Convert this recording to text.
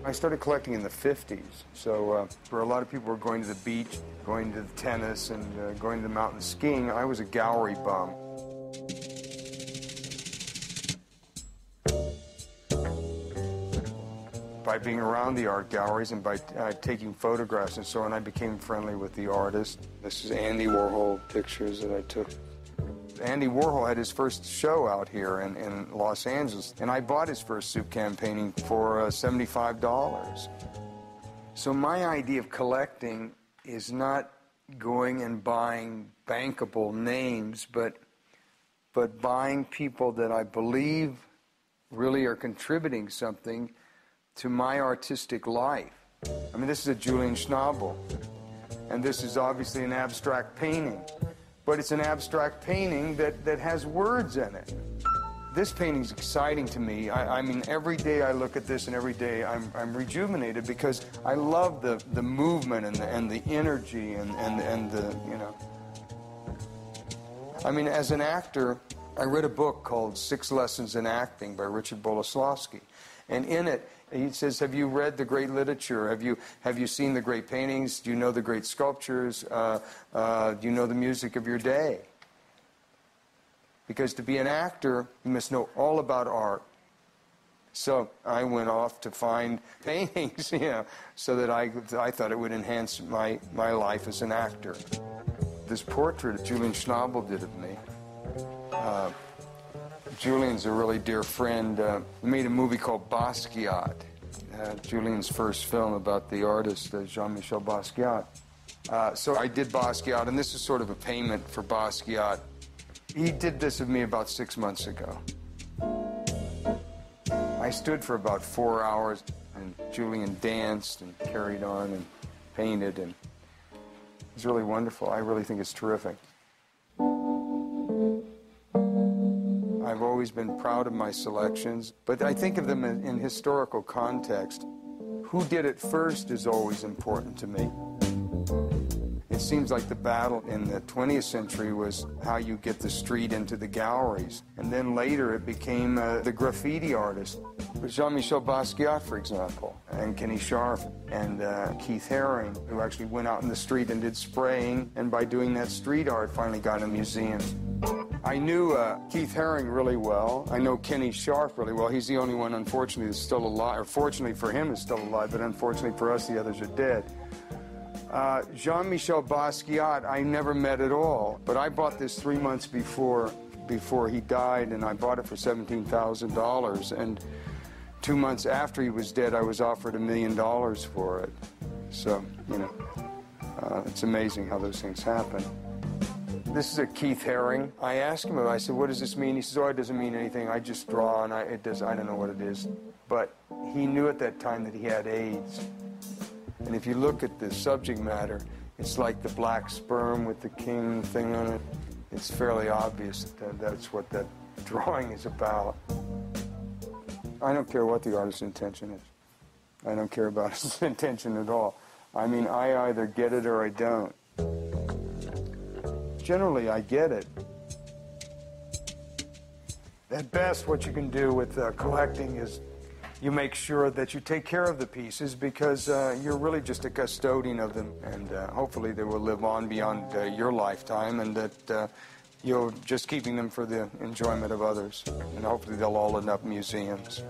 I started collecting in the 50s, so for a lot of people who were going to the beach, going to the tennis, and going to the mountain skiing, I was a gallery bum. By being around the art galleries and by taking photographs and so on, I became friendly with the artists. This is Andy Warhol pictures that I took. Andy Warhol had his first show out here in Los Angeles, and I bought his first soup can painting for $75. So my idea of collecting is not going and buying bankable names, but buying people that I believe really are contributing something to my artistic life. I mean, this is a Julian Schnabel, and this is obviously an abstract painting. But it's an abstract painting that has words in it. This painting's exciting to me. I mean, every day I look at this and every day I'm rejuvenated because I love the movement and the energy and the, you know. I mean, as an actor, I read a book called 6 Lessons in Acting by Richard Boleslavsky. And in it, he says, have you read the great literature? Have you seen the great paintings? Do you know the great sculptures? Do you know the music of your day? Because to be an actor, you must know all about art. So I went off to find paintings, you know, so that I thought it would enhance my life as an actor. This portrait Julian Schnabel did of me. Julian's a really dear friend. We made a movie called Basquiat, Julian's first film about the artist Jean-Michel Basquiat. So I did Basquiat, and this is sort of a payment for Basquiat. He did this of me about 6 months ago. I stood for about 4 hours, and Julian danced and carried on and painted, and it was really wonderful. I really think it's terrific. I've always been proud of my selections, but I think of them in historical context. Who did it first is always important to me. It seems like the battle in the 20th century was how you get the street into the galleries. And then later it became the graffiti artist. Jean-Michel Basquiat, for example, and Kenny Scharf, and Keith Haring, who actually went out in the street and did spraying, and by doing that street art finally got a museum. I knew Keith Haring really well. I know Kenny Scharf really well. He's the only one, unfortunately, that's still alive. Or fortunately for him, is still alive, but unfortunately for us, the others are dead. Jean-Michel Basquiat, I never met at all, but I bought this 3 months before he died, and I bought it for $17,000. And 2 months after he was dead, I was offered $1 million for it. So, you know, it's amazing how those things happen. This is a Keith Haring. I asked him, I said, what does this mean? He says, oh, it doesn't mean anything. I just draw, and I don't know what it is. But he knew at that time that he had AIDS. And if you look at the subject matter, it's like the black sperm with the king thing on it. It's fairly obvious that that's what that drawing is about. I don't care what the artist's intention is. I don't care about his intention at all. I mean, I either get it or I don't. Generally, I get it. At best, what you can do with collecting is you make sure that you take care of the pieces because you're really just a custodian of them, and hopefully they will live on beyond your lifetime, and that you're just keeping them for the enjoyment of others, and hopefully they'll all end up museums.